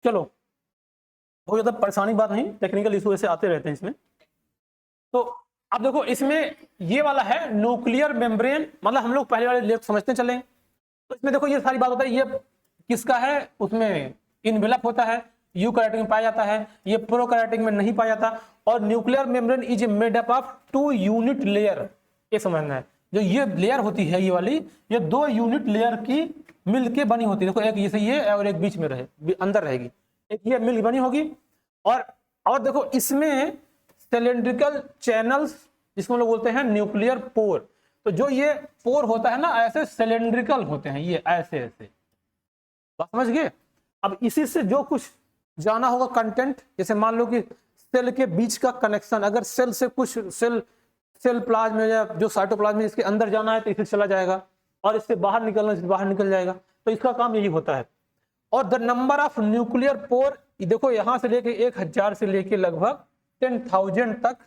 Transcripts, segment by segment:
चलो, बहुत ज़्यादा परेशानी बात नहीं, टेक्निकल इशू ऐसे आते रहते हैं इसमें। तो अब देखो इसमें ये वाला है न्यूक्लियर मेम्ब्रेन, मतलब हम लोग पहले वाले लेफ्ट समझते चलें। तो इसमें देखो ये सारी बात होता है, ये किसका है, उसमें इनवेलप होता है, यूकैरियोटिक में पाया जाता है, ये प्रोकैरियोटिक में नहीं पाया जाता। और nuclear membrane is made up of 2 unit layer, ये समझना है। जो ये लेयर होती है ये वाली, ये 2 यूनिट लेयर की मिलके बनी होती है। देखो एक जैसे ये और एक बीच में रहे, अंदर रहेगी, एक ये मिल बनी होगी। और देखो इसमें सिलेंड्रिकल चैनल्स, जिसको हम लोग बोलते हैं न्यूक्लियर पोर। तो जो ये पोर होता है ना, ऐसे सिलेंड्रिकल होते हैं, ये ऐसे ऐसे, बात समझ गए। अब इसी से जो कुछ जाना होगा कंटेंट, जैसे मान लो कि सेल के बीच का कनेक्शन, अगर सेल से कुछ सेल प्लाज्म या जो साइटोप्लाज्म में इसके अंदर जाना है तो इसे चला जाएगा, और इससे बाहर निकलना इससे बाहर निकल जाएगा। तो इसका काम यही होता है। और the number of nuclear pore, देखो यहां से लेके 1000 से लेके लगभग 10,000 तक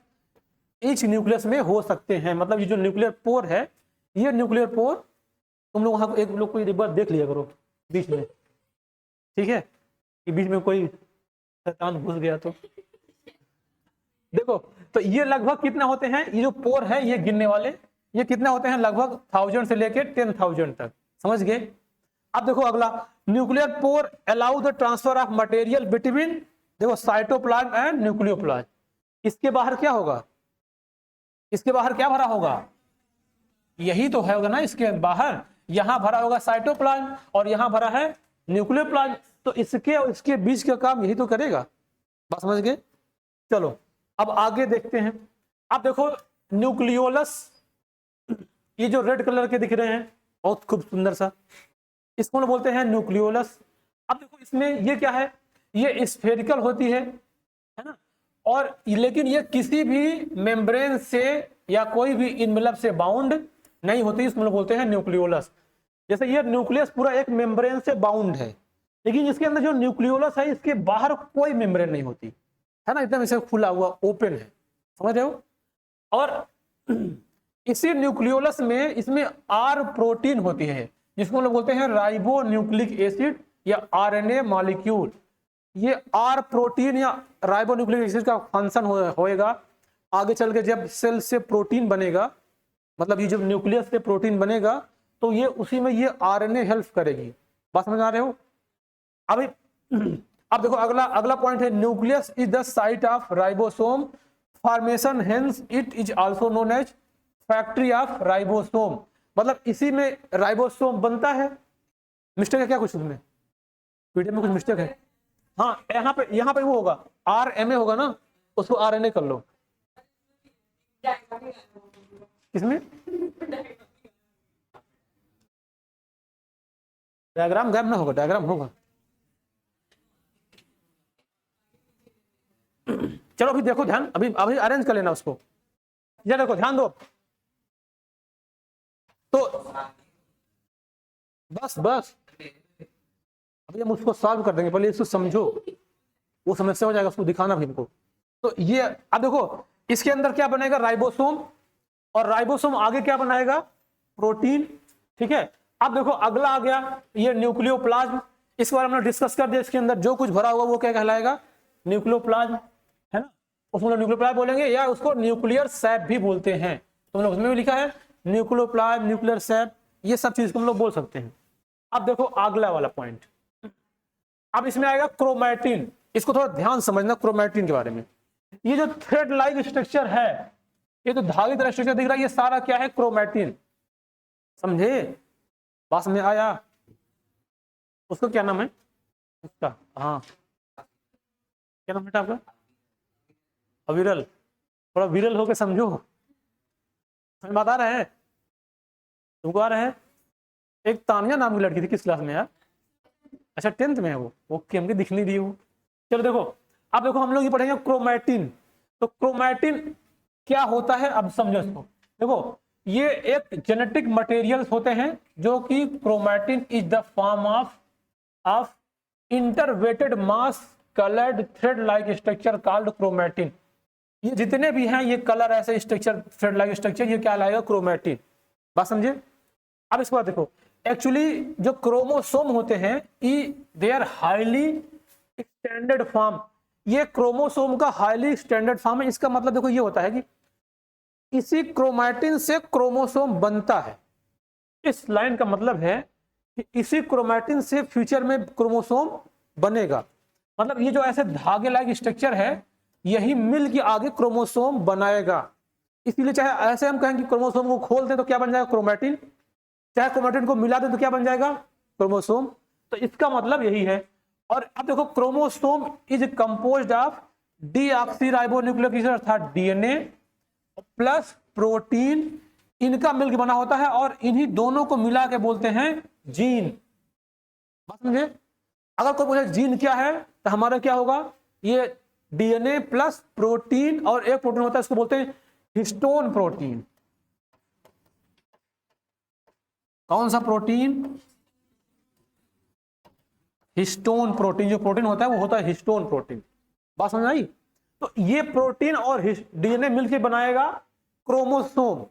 ईच न्यूक्लियस में हो सकते हैं। मतलब ये जो न्यूक्लियर पोर है, ये न्यूक्लियर पोर तुम लोग वहां एक लोग को एक बार देख लिया करो बीच में, ठीक है, कि बीच में कोई शैतान घुस गया तो देखो। तो ये लगभग कितना होते हैं, ये जो पोर है ये गिनने वाले, ये कितना होते हैं, लगभग 1000 से लेके 10,000 तक, समझ गए। अब देखो अगला, nuclear pore allow the transfer of material between, देखो साइटोप्लाज्म एंड न्यूक्लियोप्लाज्म। इसके बाहर क्या होगा, इसके बाहर क्या भरा होगा, यही तो है होगा ना, इसके बाहर यहां भरा होगा साइटोप्लाज्म और यहां भरा है न्यूक्लियोप्लाज्म। तो इसके और इसके बीच का काम यही तो करेगा, बात समझ गए। चलो अब आगे देखते हैं। अब देखो न्यूक्लियोलस, ये जो रेड कलर के दिख रहे हैं बहुत खूब सुंदर सा, इसको हम बोलते हैं न्यूक्लियोलस। अब देखो इसमें ये क्या है, ये स्फेरिकल होती है ना, और लेकिन ये किसी भी मेम्ब्रेन से या कोई भी इनवेलप से बाउंड नहीं होती, इसको हम बोलते हैं न्यूक्लियोलस। जैसे ये न्यूक्लियस पूरा एक मेम्ब्रेन से बाउंड है, लेकिन इसके अंदर जो न्यूक्लियोलस है इसके बाहर कोई मेम्ब्रेन नहीं होती है ना, एकदम इसे खुला हुआ ओपन है, समझ रहे हो। और इसी न्यूक्लियोलस में इसमें आर प्रोटीन होती है, जिसको हम लोग बोलते हैं राइबो न्यूक्लिक एसिड या आरएनए मॉलिक्यूल। ये आर प्रोटीन या राइबो न्यूक्लिक एसिड का फंक्शन होएगा आगे चल के, जब सेल से प्रोटीन बनेगा, मतलब ये जब न्यूक्लियस से प्रोटीन बनेगा तो ये उसी में ये आरएनए हेल्प करेगी, बात समझ आ रहे हो। अभी अब देखो अगला पॉइंट है, nucleus is the site of ribosome formation, hence it is also known as factory of ribosome. मतलब इसी में राइबोसोम बनता है। मिस्टेक है क्या कुछ उसमें, पीडीएफ में कुछ मिस्टेक है? हाँ, यहाँ पे वो होगा आरएनए होगा ना, उसको आरएनए कर लो। किसमें डायग्राम गायब ना होगा, डायग्राम होगा। चलो अभी देखो ध्यान, अभी अरेंज कर लेना उसको। ये देखो ध्यान दो, तो बस अभी हम उसको सॉल्व कर देंगे, पहले इसको समझो, वो समस्या हो जाएगा, उसको दिखाना भी इनको। तो ये अब देखो इसके अंदर क्या बनेगा, राइबोसोम, और राइबोसोम आगे क्या बनाएगा, प्रोटीन, ठीक है। अब देखो अगला आ गया ये न्यूक्लियोप्लाज्म, इस बार हमने डिस्कस कर दिया, इसके अंदर जो कुछ भरा होगा वो क्या कहलाएगा, न्यूक्लियोप्लाज्म, है ना। उसको न्यूक्लियोप्लाज्म बोलेंगे या उसको न्यूक्लियर सैप भी बोलते हैं, तो हम लोग उसमें भी लिखा है न्यूक्लियोप्लाज्म, न्यूक्लियर सैप, ये सब चीज को हम लोग बोल सकते हैं। अब देखो अगला वाला पॉइंट, अब इसमें आएगा क्रोमैटिन। इसको थोड़ा ध्यान समझना क्रोमैटिन के बारे में। ये जो थ्रेड लाइक स्ट्रक्चर है, ये तो धागे तरह स्ट्रक्चर दिख रहा है, ये सारा क्या है, क्रोमैटिन, समझे, बात में आया। उसको क्या नाम है उसका, हाँ क्या नाम है आपका, अविरल, थोड़ा विरल होकर समझो, समझ बात आ रहा है तुमको, आ रहा है। एक तानिया नाम की लड़की थी, किस क्लास में यार, अच्छा 10th में है वो, ओके, हमको दिख नहीं दी वो। चलो देखो, अब देखो हम लोग ये पढ़ेंगे क्रोमैटिन। तो क्रोमैटिन क्या होता है, अब समझो इसको। देखो ये एक जेनेटिक मटेरियल्स होते हैं जो कि chromatin is the form of interwoven mass coloured thread like structure called chromatin. ये जितने भी हैं ये कलर ऐसे स्ट्रक्चर, थ्रेड लाइक स्ट्रक्चर, ये क्या लाएगा, क्रोमैटिन, बात समझे। अब इसके बाद देखो, एक्चुअली जो क्रोमोसोम होते हैं they are highly standard form, ये क्रोमोसोम का हाईली स्टैंडर्ड फॉर्म है। इसका मतलब देखो ये होता है कि इसी क्रोमैटिन से क्रोमोसोम बनता है। इस लाइन का मतलब है कि इसी क्रोमैटिन से फ्यूचर में क्रोमोसोम बनेगा। मतलब ये जो ऐसे धागे लाइक स्ट्रक्चर है, यही मिल के आगे क्रोमोसोम बनाएगा। इसीलिए चाहे ऐसे हम कहें कि क्रोमोसोम को खोल दें तो क्या बन जाएगा, क्रोमैटिन। चाहे क्रोमैटिन को मिला दें तो क्या बन जाएगा, क्रोमोसोम। तो इसका मतलब यही है। और अब देखो, chromosome is composed of deoxyribonucleic acid अर्थात डीएनए प्लस प्रोटीन, इनका मिलकर बना होता है और इन्हीं दोनों को मिला के बोलते हैं जीन। बात समझे? अगर कोई पूछे जीन क्या है तो हमारा क्या होगा, ये डीएनए प्लस प्रोटीन और एक प्रोटीन होता है, इसको बोलते हैं हिस्टोन प्रोटीन। कौन सा प्रोटीन, हिस्टोन प्रोटीन। जो प्रोटीन होता है वो होता है हिस्टोन प्रोटीन। बात समझ आई? तो ये प्रोटीन और डीएनए मिलकर बनाएगा क्रोमोसोम।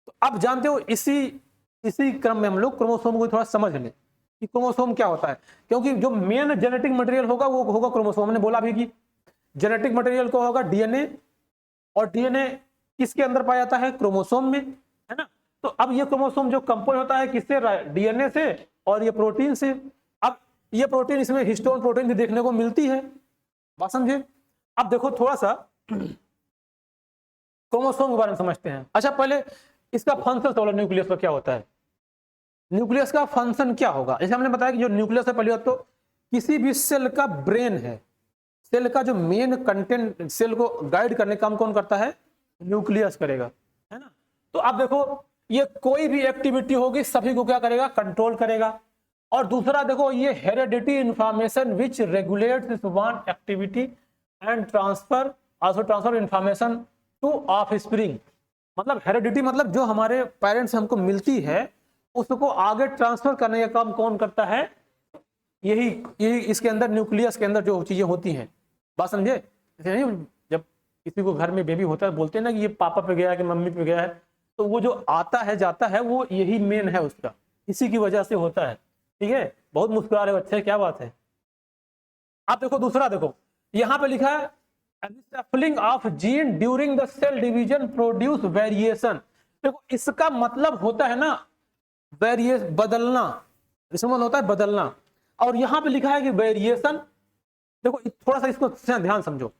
तो अब जानते हो, इसी क्रम में हम लोग क्रोमोसोम को थोड़ा समझ लें कि क्रोमोसोम क्या होता है। क्योंकि जो मेन जेनेटिक मटेरियल होगा वो होगा क्रोमोसोम। हमने बोला भी कि जेनेटिक मटेरियल को होगा डीएनए, और डीएनए किसके अंदर पाया जाता है, क्रोमोसोम में, है ना। तो अब ये क्रोमोसोम जो कंपोज होता है किससे, डीएनए से और ये प्रोटीन से। अब ये प्रोटीन, इसमें हिस्टोन प्रोटीन भी देखने को मिलती है। बात समझे? अब देखो थोड़ा सा क्रोमोसोम के बारे में समझते हैं। अच्छा, पहले इसका फंक्शन समझो, न्यूक्लियस का क्या होता है। न्यूक्लियस का फंक्शन क्या होगा, जैसे हमने बताया कि जो न्यूक्लियस है, पहली बात तो किसी भी सेल का ब्रेन है। सेल का जो मेन कंटेंट, सेल को गाइड करने का काम कौन करता है, न्यूक्लियस करेगा, है ना। तो आप देखो, ये कोई भी एक्टिविटी होगी सभी को क्या करेगा, कंट्रोल करेगा। और दूसरा देखो, ये heredity information which regulates this one activity and transfer also transfer information to offspring. मतलब हेरेडिटी मतलब जो हमारे पेरेंट्स से हमको मिलती है उसको आगे ट्रांसफर करने का काम कौन करता है, यही इसके अंदर, न्यूक्लियस के अंदर जो चीजें होती हैं। बात समझे? जब किसी को घर में बेबी होता है, बोलते हैं ना कि ये पापा पे गया है कि मम्मी पे गया है, तो वो जो आता है जाता है वो यही मेन है उसका, इसी की वजह से होता है। ठीक है, बहुत मुस्कुरा रहे बच्चे, क्या बात है। आप देखो दूसरा, देखो यहाँ पे लिखा है shuffling of gene during the cell division produce variation. देखो इसका मतलब होता है ना बदलना, इसमें होता है बदलना। और यहाँ पे लिखा है कि वेरिएशन। देखो थोड़ा सा इसको ध्यान समझो।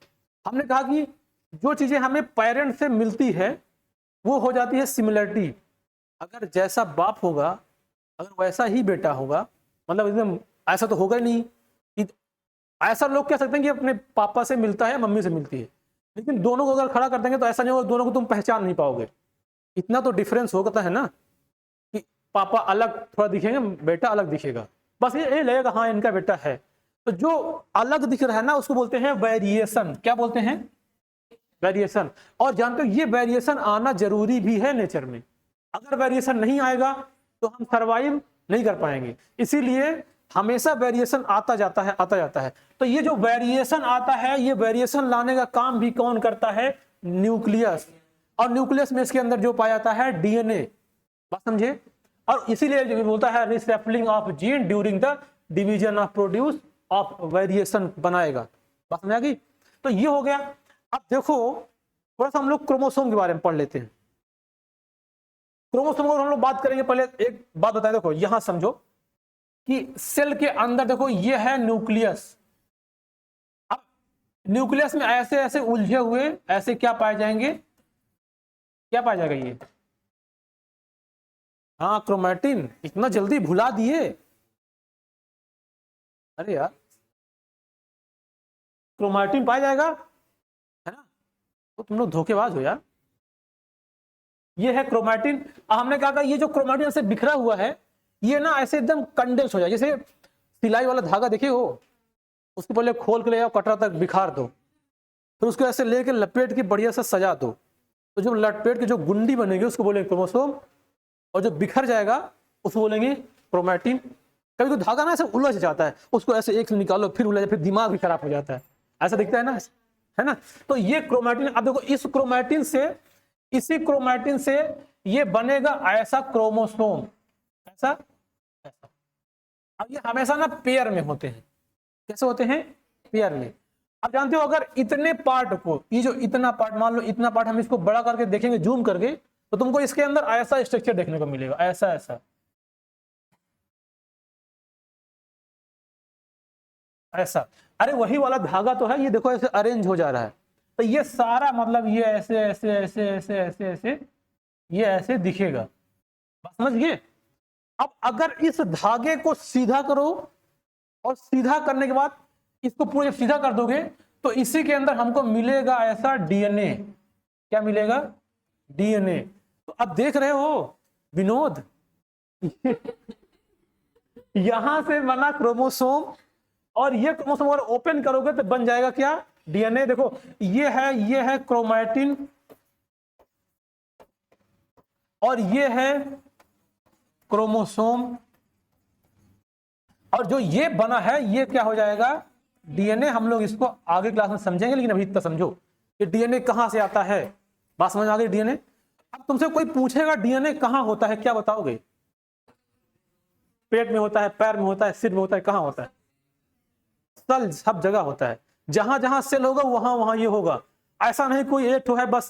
हमने कहा कि जो चीजें हमें पेरेंट से मिलती है वो हो जाती है सिमिलरिटी। अगर जैसा बाप होगा अगर वैसा ही बेटा होगा, मतलब एकदम ऐसा तो होगा नहीं। ऐसा लोग कह सकते हैं कि अपने पापा से मिलता है, मम्मी से मिलती है, लेकिन दोनों को अगर खड़ा कर देंगे तो ऐसा नहीं होगा, दोनों को तुम पहचान नहीं पाओगे। इतना तो डिफरेंस होता है ना कि पापा अलग थोड़ा दिखेंगे, बेटा अलग दिखेगा, बस ये लगेगा हाँ इनका बेटा है। तो जो अलग दिख रहा है ना उसको बोलते हैं वेरिएशन। क्या बोलते हैं, वेरिएशन। और जानते हो ये वेरिएशन आना जरूरी भी है नेचर में। अगर वेरिएशन नहीं आएगा तो हम सर्वाइव नहीं कर पाएंगे। इसीलिए हमेशा वेरिएशन आता जाता है, आता जाता है। तो ये जो वेरिएशन आता है, ये वेरिएशन लाने का काम भी कौन करता है, न्यूक्लियस। और न्यूक्लियस में इसके अंदर जो पाया जाता है डीएनए। बात समझे? और इसीलिए जो बोलता है reshuffling of gene during the division of produce of variation बनाएगा। बात समझ आ गई? तो ये हो गया। अब देखो थोड़ा सा हम लोग क्रोमोसोम के बारे में पढ़ लेते हैं। क्रोमोसोम को हम लोग बात करेंगे, पहले एक बात बताएं। देखो यहां समझो कि सेल के अंदर देखो ये है न्यूक्लियस। अब न्यूक्लियस में ऐसे ऐसे उलझे हुए ऐसे क्या पाए जाएंगे, क्या पाया जाएगा ये, हाँ क्रोमैटिन। इतना जल्दी भुला दिए, अरे यार क्रोमैटिन पाया जाएगा, है ना। तो तुम लोग धोखेबाज हो यार। ये है क्रोमैटिन। हमने कहा ये जो क्रोमैटिन से बिखरा हुआ है ये ना ऐसे एकदम कंडेंस हो जाए, जैसे सिलाई वाला धागा देखे हो, उसको पहले खोल के ले जाओ, कटरा तक बिखार दो, फिर उसको ऐसे लेके लपेट के बढ़िया से सजा दो। तो जो लपेट के जो गुंडी बनेगी उसको बोलेंगे क्रोमोसोम, और जो बिखर जाएगा उसको बोलेंगे क्रोमैटिन। कभी तो धागा ना ऐसे उलझ जाता है, उसको ऐसे एक से निकालो फिर उलझ, फिर दिमाग भी खराब हो जाता है, ऐसा दिखता है ना, है ना। तो ये क्रोमैटिन, अब देखो इस क्रोमैटिन से, इसी क्रोमैटिन से ये बनेगा ऐसा क्रोमोसोम, ऐसा ऐसा। अब ये हमेशा ना पेयर में होते हैं। कैसे होते हैं, पेयर में। आप जानते हो अगर इतने पार्ट को, ये जो इतना पार्ट, मान लो इतना पार्ट, हम इसको बड़ा करके देखेंगे जूम करके, तो तुमको इसके अंदर ऐसा स्ट्रक्चर देखने को मिलेगा, ऐसा ऐसा ऐसा। अरे वही वाला धागा तो है, ये देखो ऐसे अरेंज हो जा रहा है। तो ये सारा मतलब ये ऐसे ऐसे ऐसे ऐसे ऐसे ऐसे ये ऐसे दिखेगा, बात समझ गए। अब अगर इस धागे को सीधा करो और सीधा करने के बाद इसको पूरे सीधा कर दोगे तो इसी के अंदर हमको मिलेगा ऐसा डीएनए। क्या मिलेगा? डीएनए। तो अब देख रहे हो विनोद यहां से बना क्रोमोसोम, और ये क्रोमोसोम अगर ओपन करोगे तो बन जाएगा क्या? डीएनए। देखो ये है क्रोमैटिन और ये है क्रोमोसोम, और जो ये बना है ये क्या हो जाएगा? डीएनए। हम लोग इसको आगे क्लास में समझेंगे, लेकिन अभी इतना समझो कि डीएनए कहां से आता है। बात समझ आ गई? डीएनए। अब तुमसे कोई पूछेगा डीएनए कहां होता है, क्या बताओगे? पेट में होता है, पैर में होता है, सिर में होता है, कहां होता है? सेल सब जगह होता है, जहां जहां सेल होगा वहां वहां ये होगा। ऐसा नहीं कोई एक ठो है बस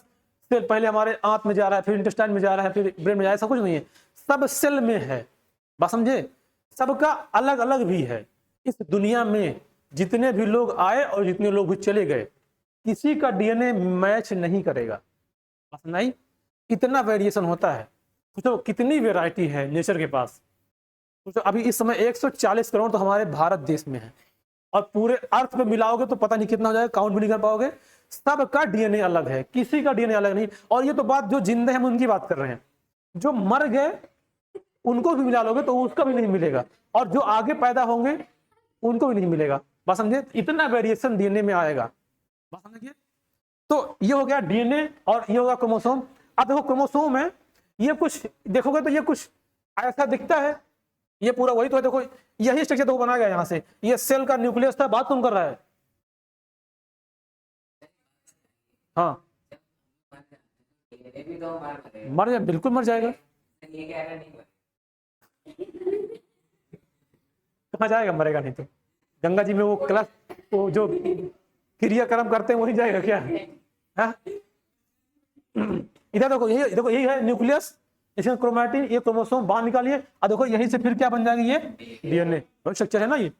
सेल पहले हमारे आंत में जा रहा है, फिर इंटेस्टाइन में जा रहा है, फिर ब्रेन में जा रहा है, ऐसा कुछ नहीं है, सब सेल में है। बात समझे? सबका अलग अलग भी है। इस दुनिया में जितने भी लोग आए और जितने लोग भी चले गए, किसी का डीएनए मैच नहीं करेगा। नहीं, इतना वेरिएशन होता है। सोचो कितनी वेराइटी है नेचर के पास। सोचो अभी इस समय 140 करोड़ तो हमारे भारत देश में है, और पूरे अर्थ पे मिलाओगे तो पता नहीं कितना हो जाएगा, काउंट भी नहीं कर पाओगे। सबका डीएनए अलग है, किसी का डीएनए अलग नहीं। और ये तो बात जो जिंदे हैं हम उनकी बात कर रहे हैं, जो मर गए उनको भी मिला लोगे तो उसका भी नहीं मिलेगा, और जो आगे पैदा होंगे उनको भी नहीं मिलेगा। बात समझे? इतना वेरिएशन डीएनए में आएगा। बात समझिए? तो ये हो गया डीएनए और ये होगा क्रोमोसोम। अब देखो क्रोमोसोम है, ये कुछ देखोगे तो ये कुछ ऐसा दिखता है, ये पूरा वही तो है। देखो यही स्ट्रक्चर तो बना गया, यहां से ये सेल का न्यूक्लियस था। बात तुम कर रहा है? हाँ, मर जाए, बिल्कुल मर जाएगा। कहाँ जाएगा? मरेगा नहीं तो गंगा जी में वो क्लास, वो जो क्रियाक्रम करते हैं वही जाएगा क्या? हाँ? इधर देखो, यही है न्यूक्लियस, इसमें क्रोमैटिन, ये क्रोमोसोम बाहर निकालिए, और देखो यहीं से फिर क्या बन जाएगी? ये डीएनए स्ट्रक्चर है ना ये।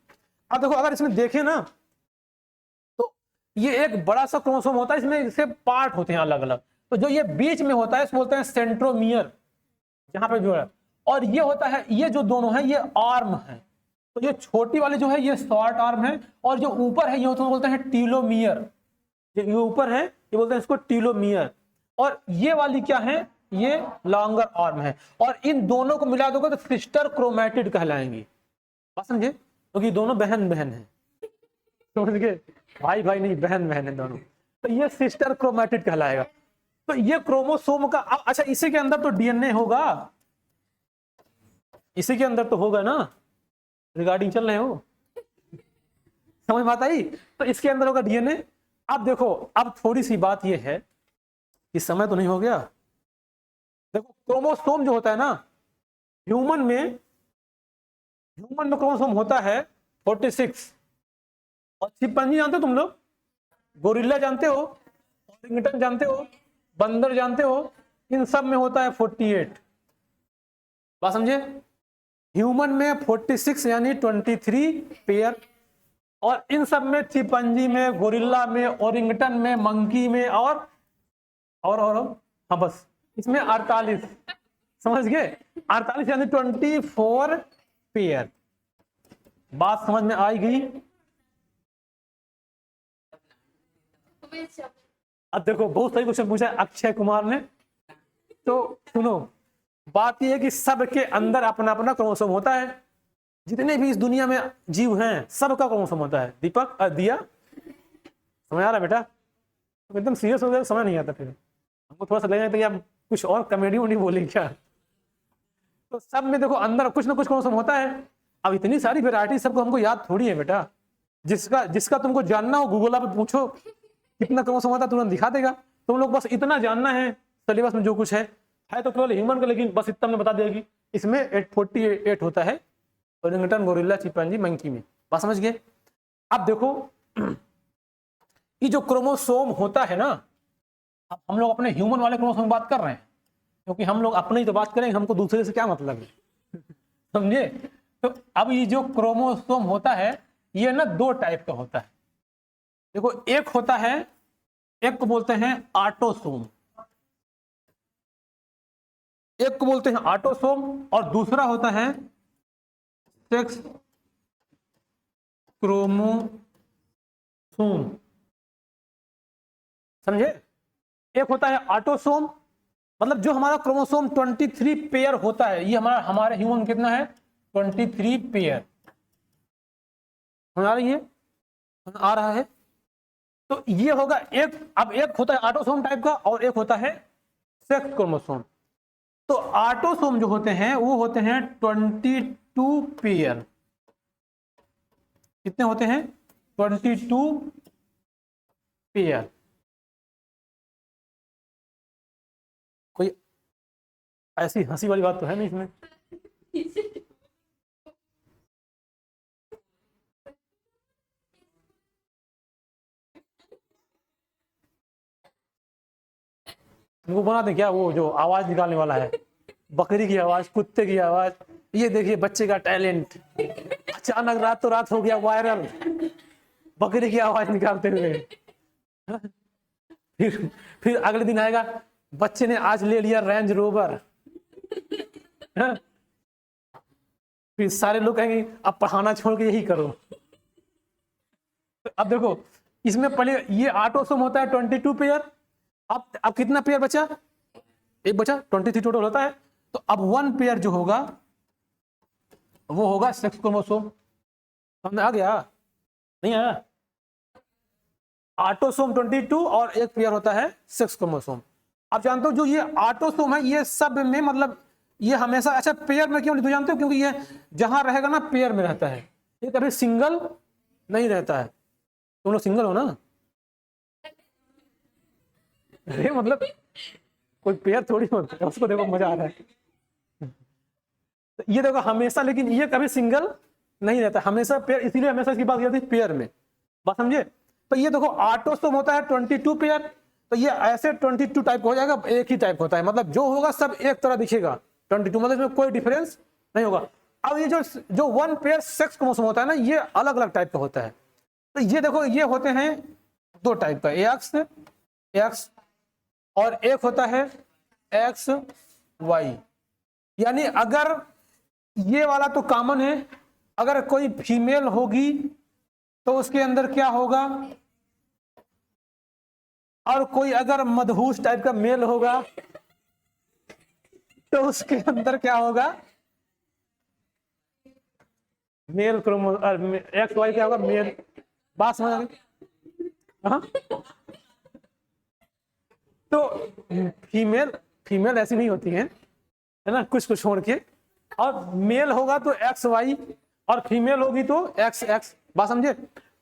अब देखो अगर इसमें देखें ना तो ये एक बड़ा सा क्रोमोसोम होता है, इसमें इसके पार्ट होते हैं अलग अलग। तो जो ये बीच में होता है इसको बोलते हैं सेंट्रोमियर, जहां पे जो है, और ये होता है, ये जो दोनों है ये आर्म है। तो ये छोटी वाली जो है ये शॉर्ट आर्म है, और जो ऊपर है ये होता है बोलते हैं टीलोमियर। ये ऊपर है ये बोलते हैं इसको टीलोमियर, और ये वाली क्या है? ये लॉन्गर आर्म है। और इन दोनों को मिला दोगे तो सिस्टर क्रोमैटिड कहलाएंगी। बात समझे? क्योंकि दोनों बहन बहन है, समझ गए? भाई भाई नहीं, बहन बहन है दोनों, तो ये सिस्टर क्रोमैटिड कहलाएगा। तो ये क्रोमोसोम का अच्छा, इसी के अंदर तो डीएनए होगा, इसी के अंदर तो होगा ना, रिगार्डिंग चल रहे हो, समझ में आता ही? तो इसके अंदर होगा डीएनए। अब देखो, अब थोड़ी सी बात ये है कि समय तो नहीं हो गया। देखो क्रोमोसोम जो होता है ना, ह्यूमन में क्रोमोसोम होता है 46, और चिंपैंजी जानते हो तुम लोग, गोरिल्ला जानते हो, ओरिंगटन जानते हो, बंदर जानते हो, इन सब में होता है 48। बात समझे? ह्यूमन में 46 यानी 23 पेयर, और इन सब में चिंपैंजी में, गोरिल्ला में, ओरिंगटन में, मंकी में, और हाँ बस इसमें 48। समझ गए? 48 यानी 24 पेयर। बात समझ में आई गई? अब देखो बहुत सही क्वेश्चन पूछा अक्षय कुमार ने। तो सुनो, बात यह है कि सबके अंदर अपना अपना क्रोमोसोम होता है। जितने भी इस दुनिया में जीव हैं सबका क्रोमोसोम होता है। दीपक दिया समझ आ रहा है बेटा? तो एकदम सीरियस हो गया, समय नहीं आता, फिर हमको थोड़ा सा लगेगा तो यार कुछ और कॉमेडी वोडी बोले क्या। तो सब में देखो अंदर कुछ ना कुछ क्रोमोसोम होता है। अब इतनी सारी वैरायटी सबको हमको याद थोड़ी है बेटा। जिसका तुमको जानना हो गूगल पे पूछो कितना क्रोमोसोम होता है, तुरंत दिखा देगा। तुम लोग बस इतना जानना है सिलेबस में जो कुछ है तो केवल ह्यूमन का, लेकिन बस इतना में बता देगी इसमें 48 होता है ओरिंगटन, गोरिल्ला, चिंपैंजी, मंकी में। बात समझ गए? अब देखो ये जो क्रोमोसोम होता है ना, अब हम लोग अपने ह्यूमन वाले क्रोमोसोम की बात कर रहे हैं, क्योंकि हम लोग अपने ही तो बात करेंगे, हमको दूसरे से क्या मतलब है। समझे? तो अब ये जो क्रोमोसोम होता है ये ना दो टाइप का होता है। देखो, एक होता है, एक को बोलते हैं ऑटोसोम, एक को बोलते हैं ऑटोसोम, और दूसरा होता है सेक्स क्रोमोसोम। समझे? एक होता है ऑटोसोम, मतलब जो हमारा क्रोमोसोम 23 पेयर होता है, ये हमारे ह्यूमन कितना है, 23 पेयर। समझ आ रही है? आ रहा है? तो ये होगा एक। अब एक होता है ऑटोसोम टाइप का और एक होता है सेक्स क्रोमोसोम। तो ऑटोसोम जो होते हैं वो होते हैं 22 पेयर। कितने होते हैं? 22 पेयर। कोई ऐसी हंसी वाली बात तो है नहीं इसमें? वो बना दें क्या, वो जो आवाज निकालने वाला है, बकरी की आवाज, कुत्ते की आवाज। ये देखिए बच्चे का टैलेंट, अचानक रातों रात हो गया वायरल, बकरी की आवाज निकालते हुए। फिर अगले दिन आएगा, बच्चे ने आज ले लिया रेंज रोवर। फिर सारे लोग कहेंगे अब पढ़ाना छोड़ के यही करो। अब देखो, इसमें पहले ये ऑटोसोम होता है 22 पेयर। अब कितना पेयर बचा? एक बचा, 23 टोटल होता है। तो अब 1 पेयर जो होगा वो होगा सेक्स क्रोमोसोम। समझ आ गया? नहीं आया? ऑटोसोम 22 और एक पेयर होता है सेक्स क्रोमोसोम। आप जानते हो जो ये ऑटोसोम है ये सब में, मतलब ये हमेशा, अच्छा पेयर में क्यों नहीं जानते हो? क्योंकि ये जहां रहेगा ना पेयर में रहता है, ये कभी सिंगल नहीं रहता है। तुम लोग सिंगल हो ना? अरे मतलब कोई पेयर थोड़ी होता है, उसको देखो मजा आ रहा है। तो ये देखो हमेशा, लेकिन ये कभी सिंगल नहीं रहता, हमेशा पेयर। इसीलिए हमेशा इसकी बात की जाती है पेयर में। बात समझे? तो ये देखो ऑटोसोम होता है 22 पेयर। तो ये ऐसे 22 टाइप हो जाएगा, एक ही टाइप होता है, मतलब जो होगा सब एक तरह दिखेगा। 22 मतलब इसमें कोई डिफरेंस नहीं होगा। अब ये जो 1 पेयर सेक्स क्रोमोसोम होता है ना, ये अलग अलग टाइप का होता है। तो ये देखो, ये होते हैं दो टाइप का, एक्स और एक होता है एक्स वाई। यानी अगर ये वाला तो कॉमन है, अगर कोई फीमेल होगी तो उसके अंदर क्या होगा, और कोई अगर मदहूस टाइप का मेल होगा तो उसके अंदर क्या होगा, मेल क्रोमोसोम। एक्स वाई क्या होगा, मेल। बात समझ आ गई? हाँ? तो फीमेल ऐसी नहीं होती है ना, कुछ को छोड़ के। और मेल होगा तो एक्स वाई, और फीमेल होगी तो एक्स एक्स। बात समझे?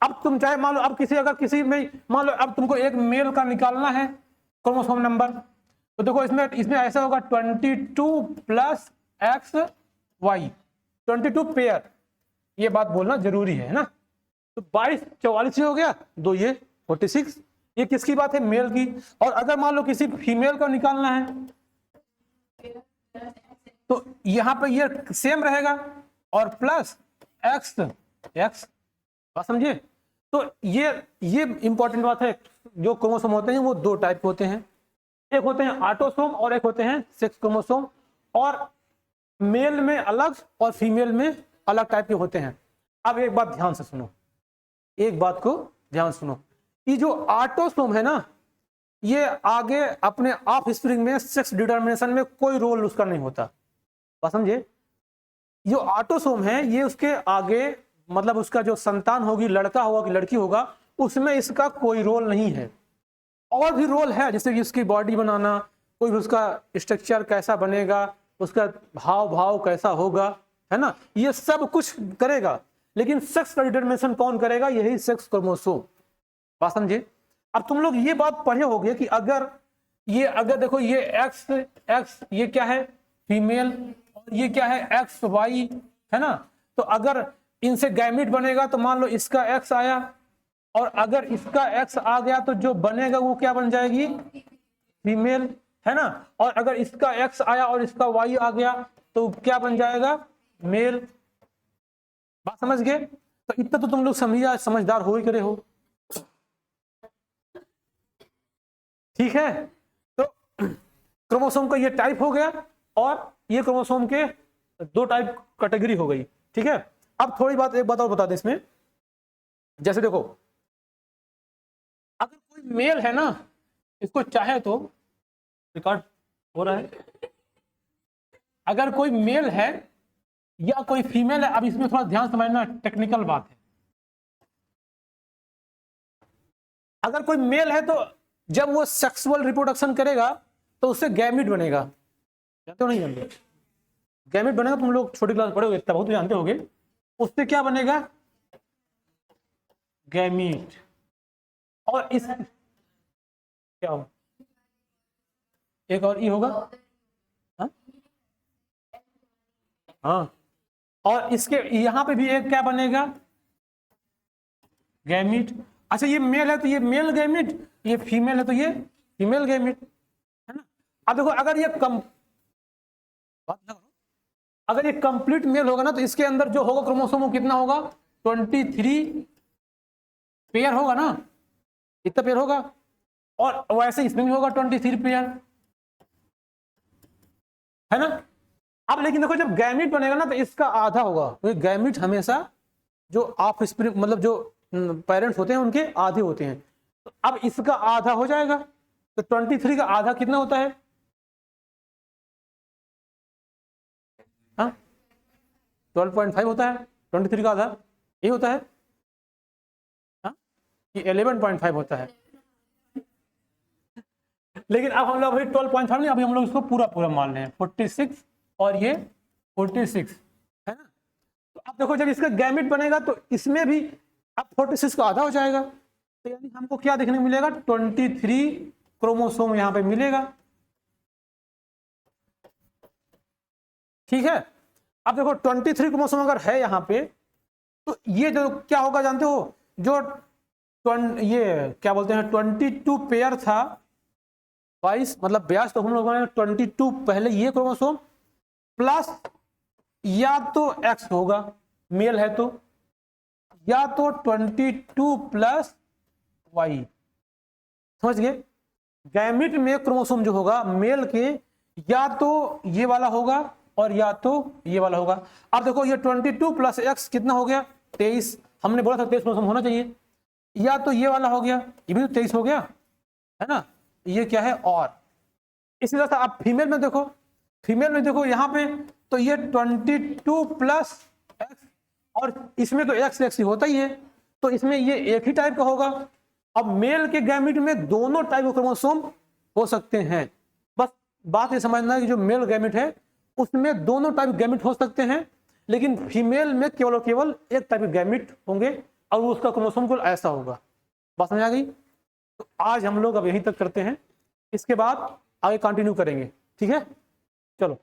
अब तुम चाहे मान लो, अब अगर किसी में मान लो अब तुमको एक मेल का निकालना है क्रोमोसोम नंबर, तो देखो इसमें ऐसा होगा 22 प्लस एक्स वाई, 22 पेयर। ये बात बोलना जरूरी है ना? तो 22 44 हो गया, दो ये 46। ये किसकी बात है? मेल की। और अगर मान लो किसी फीमेल का निकालना है तो यहां पर ये सेम रहेगा, और प्लस एक्स एक्स। बात समझिए? तो ये इंपॉर्टेंट बात है। जो क्रोमोसोम होते हैं वो दो टाइप होते हैं, एक होते हैं ऑटोसोम और एक होते हैं सेक्स क्रोमोसोम। और मेल में अलग और फीमेल में अलग टाइप के होते हैं। अब एक बात ध्यान से सुनो, एक बात को ध्यान सुनो, ये जो ऑटोसोम है ना, ये आगे अपने ऑफ स्प्रिंग में सेक्स डिटर्मिनेशन में कोई रोल उसका नहीं होता। बात समझे? जो ऑटोसोम है ये उसके आगे, मतलब उसका जो संतान होगी, लड़का होगा कि लड़की होगा, उसमें इसका कोई रोल नहीं है। और भी रोल है, जैसे कि उसकी बॉडी बनाना, कोई भी उसका स्ट्रक्चर कैसा बनेगा, उसका भाव भाव कैसा होगा, है ना, ये सब कुछ करेगा। लेकिन सेक्स का डिटरमिनेशन कौन करेगा? यही सेक्स क्रोमोसोम। बात समझे? अब तुम लोग ये बात पढ़े होगे कि अगर देखो ये एक्स ये क्या है, फीमेल, और ये क्या है, एक्स वाई, है ना। तो अगर इनसे गैमिट बनेगा तो मान लो इसका एक्स आया और अगर इसका एक्स आ गया तो जो बनेगा वो क्या बन जाएगी, फीमेल, है ना। और अगर इसका एक्स आया और इसका वाई आ गया तो क्या बन जाएगा, मेल। बात समझ गए। तो इतना तो तुम लोग समझदार हो ही करे हो, ठीक है। तो क्रोमोसोम का ये टाइप हो गया और ये क्रोमोसोम के दो टाइप कैटेगरी हो गई, ठीक है। अब थोड़ी बात, एक बात और बता दें इसमें, जैसे देखो अगर कोई मेल है ना, इसको चाहे तो, रिकॉर्ड हो रहा है, अगर कोई मेल है या कोई फीमेल है, अब इसमें थोड़ा ध्यान समझना, टेक्निकल बात है। अगर कोई मेल है तो जब वो सेक्सुअल रिप्रोडक्शन करेगा तो उससे गैमिट बनेगा, जानते हो नहीं जानते, गैमिट बनेगा, तुम लोग छोटी क्लास पढ़े हो इतना बहुत जानते होगे। उससे क्या बनेगा, गैमिट। और इस क्या हो, एक और ई होगा, हाँ। और इसके यहां पे भी एक क्या बनेगा, गैमिट। अच्छा ये मेल है तो ये मेल गैमिट, ये फीमेल है तो ये फीमेल गैमिट, है ना। अब देखो अगर ये अगर ये कंप्लीट मेल होगा ना तो इसके अंदर जो होगा क्रोमोसोम वो कितना होगा, 23 पेयर होगा ना, इतना पेयर होगा। और वैसे इसमें भी होगा 23 पेयर, है ना। अब लेकिन देखो जब गैमिट बनेगा ना तो इसका आधा होगा, क्योंकि गैमिट हमेशा जो ऑफ स्प्रिंग मतलब जो पेरेंट्स होते हैं उनके आधे होते हैं। तो अब इसका आधा हो जाएगा, तो 23 का आधा कितना होता है, हाँ 12.5 होता है, 23 का आधा ये होता है, हाँ ये 11.5 होता है। लेकिन अब हम लोग अभी 12.5 नहीं, अभी हम लोग इसको पूरा पूरा मान रहे हैं, 46 और ये 46, है ना। तो अब देखो जब इसका गैमिट बनेगा तो इसमें भी अब 46 का आधा हो जाएगा, तो यानी हमको क्या देखने को मिलेगा, 23 क्रोमोसोम यहां पे मिलेगा, ठीक है। अब देखो 23 क्रोमोसोम अगर है यहां पे तो ये जो क्या होगा जानते हो, जो ये क्या बोलते हैं 22 पेयर था, 22 मतलब 82, तो हम लोगों ने 22 पहले ये क्रोमोसोम प्लस या तो एक्स होगा, मेल है तो, या तो 22 प्लस वाई, समझ गए। गैमिट में क्रोमोसोम जो होगा मेल के या तो ये वाला होगा और या तो ये वाला होगा। अब देखो ये 22 प्लस एक्स कितना हो गया, 23, हमने बोला था 23 क्रोमोसोम होना चाहिए, या तो ये वाला हो गया, ये भी तो 23 हो गया, है ना। ये क्या है, और इसी तरह से आप फीमेल में देखो, फीमेल में देखो यहाँ पे तो ये 22 प्लस एक्स, और इसमें तो एक्स एक्स ही होता ही है, तो इसमें ये एक ही टाइप का होगा। अब मेल के गैमिट में दोनों टाइप के क्रोमोसोम हो सकते हैं, बस बात ये समझना है कि जो मेल गैमिट है उसमें दोनों टाइप गैमिट हो सकते हैं, लेकिन फीमेल में केवल और केवल एक टाइप के गैमिट होंगे और उसका क्रोमोसोम कुल ऐसा होगा। बात समझ आ गई। तो आज हम लोग अब यहीं तक करते हैं, इसके बाद आगे कंटिन्यू करेंगे, ठीक है, चलो।